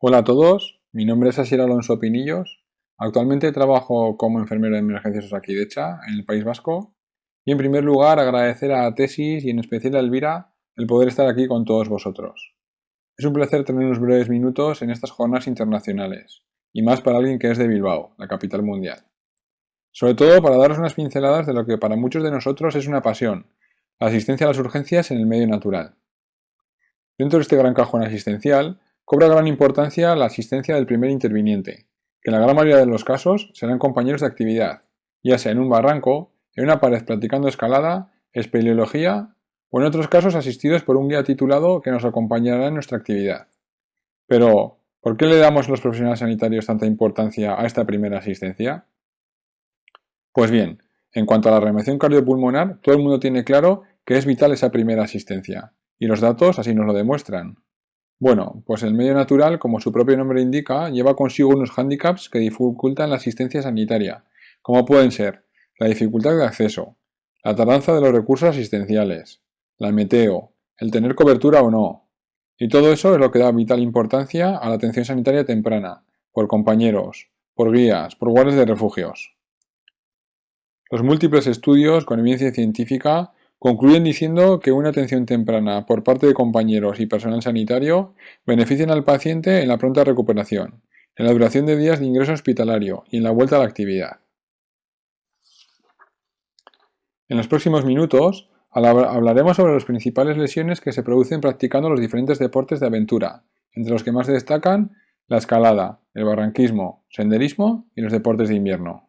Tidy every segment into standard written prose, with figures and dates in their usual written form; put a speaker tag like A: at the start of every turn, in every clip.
A: Hola a todos, mi nombre es Asier Alonso Pinillos. Actualmente trabajo como enfermero de emergencias Osakidetza en el País Vasco. Y en primer lugar agradecer a Tesis y en especial a Elvira el poder estar aquí con todos vosotros. Es un placer tener unos breves minutos en estas jornadas internacionales, y más para alguien que es de Bilbao, la capital mundial. Sobre todo para daros unas pinceladas de lo que para muchos de nosotros es una pasión, la asistencia a las urgencias en el medio natural. Dentro de este gran cajón asistencial, cobra gran importancia la asistencia del primer interviniente, que en la gran mayoría de los casos serán compañeros de actividad, ya sea en un barranco, en una pared practicando escalada, espeleología o en otros casos asistidos por un guía titulado que nos acompañará en nuestra actividad. Pero, ¿por qué le damos los profesionales sanitarios tanta importancia a esta primera asistencia? Pues bien, en cuanto a la reanimación cardiopulmonar, todo el mundo tiene claro que es vital esa primera asistencia, y los datos así nos lo demuestran. Bueno, pues el medio natural, como su propio nombre indica, lleva consigo unos hándicaps que dificultan la asistencia sanitaria, como pueden ser la dificultad de acceso, la tardanza de los recursos asistenciales, la meteo, el tener cobertura o no. Y todo eso es lo que da vital importancia a la atención sanitaria temprana, por compañeros, por guías, por guardias de refugios. Los múltiples estudios con evidencia científica concluyen diciendo que una atención temprana por parte de compañeros y personal sanitario benefician al paciente en la pronta recuperación, en la duración de días de ingreso hospitalario y en la vuelta a la actividad. En los próximos minutos hablaremos sobre las principales lesiones que se producen practicando los diferentes deportes de aventura, entre los que más se destacan la escalada, el barranquismo, senderismo y los deportes de invierno.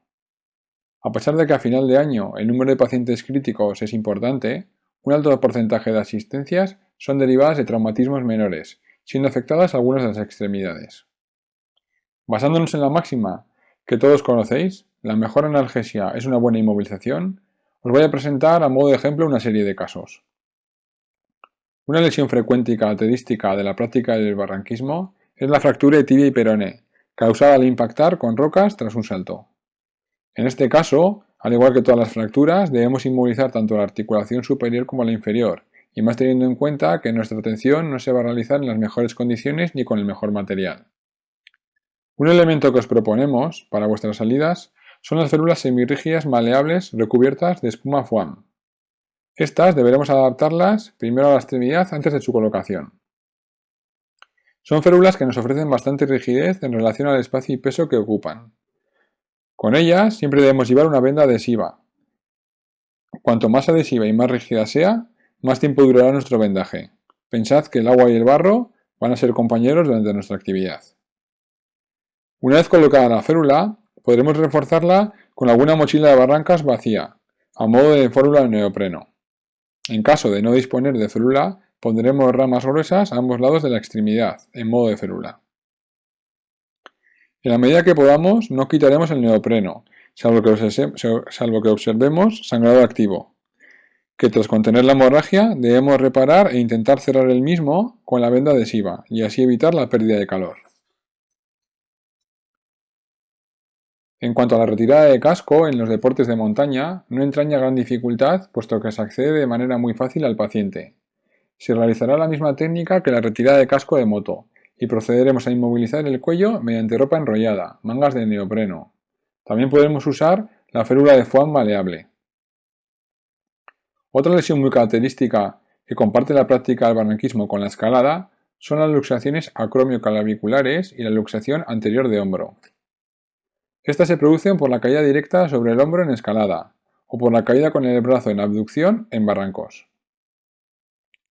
A: A pesar de que a final de año el número de pacientes críticos es importante, un alto porcentaje de asistencias son derivadas de traumatismos menores, siendo afectadas algunas de las extremidades. Basándonos en la máxima que todos conocéis, la mejor analgesia es una buena inmovilización, os voy a presentar a modo de ejemplo una serie de casos. Una lesión frecuente y característica de la práctica del barranquismo es la fractura de tibia y peroné, causada al impactar con rocas tras un salto. En este caso, al igual que todas las fracturas, debemos inmovilizar tanto la articulación superior como la inferior, y más teniendo en cuenta que nuestra atención no se va a realizar en las mejores condiciones ni con el mejor material. Un elemento que os proponemos para vuestras salidas son las férulas semirrígidas maleables recubiertas de espuma foam. Estas deberemos adaptarlas primero a la extremidad antes de su colocación. Son férulas que nos ofrecen bastante rigidez en relación al espacio y peso que ocupan. Con ellas siempre debemos llevar una venda adhesiva. Cuanto más adhesiva y más rígida sea, más tiempo durará nuestro vendaje. Pensad que el agua y el barro van a ser compañeros durante nuestra actividad. Una vez colocada la férula, podremos reforzarla con alguna mochila de barrancas vacía, a modo de férula de neopreno. En caso de no disponer de férula, pondremos ramas gruesas a ambos lados de la extremidad, en modo de férula. En la medida que podamos, no quitaremos el neopreno, salvo que observemos sangrado activo, que tras contener la hemorragia debemos reparar e intentar cerrar el mismo con la venda adhesiva y así evitar la pérdida de calor. En cuanto a la retirada de casco en los deportes de montaña, no entraña gran dificultad puesto que se accede de manera muy fácil al paciente. Se realizará la misma técnica que la retirada de casco de moto y procederemos a inmovilizar el cuello mediante ropa enrollada, mangas de neopreno. También podremos usar la férula de foam maleable. Otra lesión muy característica que comparte la práctica del barranquismo con la escalada son las luxaciones acromioclaviculares y la luxación anterior de hombro. Estas se producen por la caída directa sobre el hombro en escalada o por la caída con el brazo en abducción en barrancos.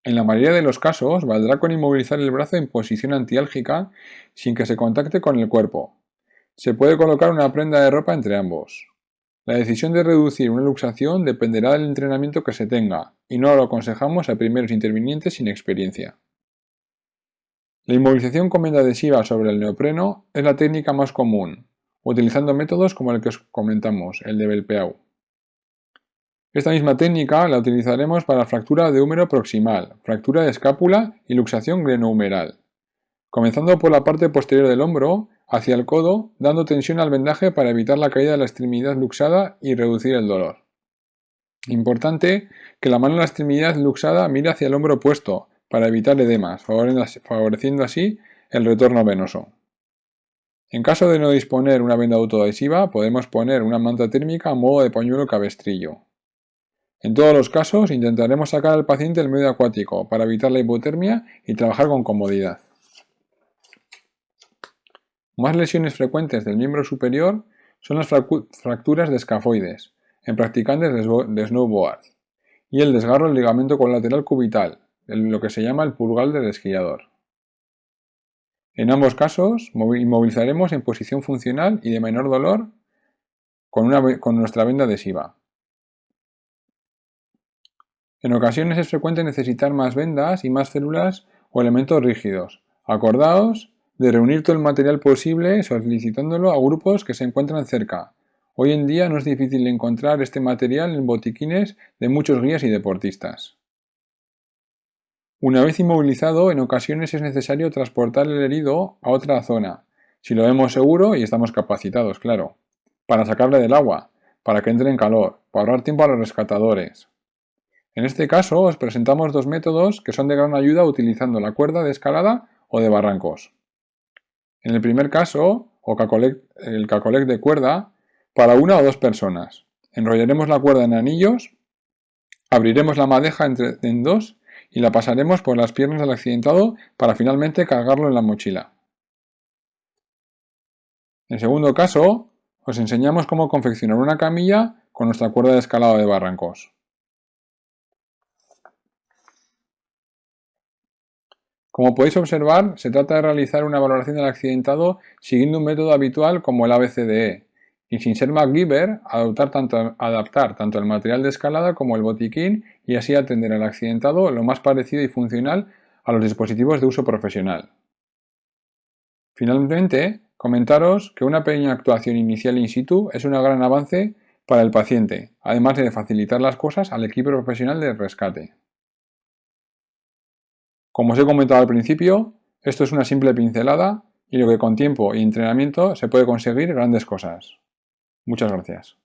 A: En la mayoría de los casos valdrá con inmovilizar el brazo en posición antiálgica sin que se contacte con el cuerpo. Se puede colocar una prenda de ropa entre ambos. La decisión de reducir una luxación dependerá del entrenamiento que se tenga y no lo aconsejamos a primeros intervinientes sin experiencia. La inmovilización con venda adhesiva sobre el neopreno es la técnica más común, utilizando métodos como el que os comentamos, el de Belpeau. Esta misma técnica la utilizaremos para fractura de húmero proximal, fractura de escápula y luxación glenohumeral. Comenzando por la parte posterior del hombro, hacia el codo, dando tensión al vendaje para evitar la caída de la extremidad luxada y reducir el dolor. Importante que la mano en la extremidad luxada mire hacia el hombro opuesto para evitar edemas, favoreciendo así el retorno venoso. En caso de no disponer una venda autoadhesiva, podemos poner una manta térmica a modo de pañuelo cabestrillo. En todos los casos, intentaremos sacar al paciente del medio acuático para evitar la hipotermia y trabajar con comodidad. Más lesiones frecuentes del miembro superior son las fracturas de escafoides en practicantes de snowboard y el desgarro del ligamento colateral cubital, lo que se llama el pulgar del esquiador. En ambos casos, inmovilizaremos en posición funcional y de menor dolor con nuestra venda adhesiva. En ocasiones es frecuente necesitar más vendas y más células o elementos rígidos. Acordaos de reunir todo el material posible solicitándolo a grupos que se encuentran cerca. Hoy en día no es difícil encontrar este material en botiquines de muchos guías y deportistas. Una vez inmovilizado, en ocasiones es necesario transportar el herido a otra zona, si lo vemos seguro y estamos capacitados, claro, para sacarle del agua, para que entre en calor, para ahorrar tiempo a los rescatadores. En este caso os presentamos dos métodos que son de gran ayuda utilizando la cuerda de escalada o de barrancos. En el primer caso, el cacolec de cuerda, para una o dos personas. Enrollaremos la cuerda en anillos, abriremos la madeja en dos y la pasaremos por las piernas del accidentado para finalmente cargarlo en la mochila. En segundo caso, os enseñamos cómo confeccionar una camilla con nuestra cuerda de escalada de barrancos. Como podéis observar, se trata de realizar una valoración del accidentado siguiendo un método habitual como el ABCDE, y sin ser MacGyver, adaptar tanto el material de escalada como el botiquín y así atender al accidentado lo más parecido y funcional a los dispositivos de uso profesional. Finalmente, comentaros que una pequeña actuación inicial in situ es un gran avance para el paciente, además de facilitar las cosas al equipo profesional de rescate. Como os he comentado al principio, esto es una simple pincelada y lo que con tiempo y entrenamiento se puede conseguir grandes cosas. Muchas gracias.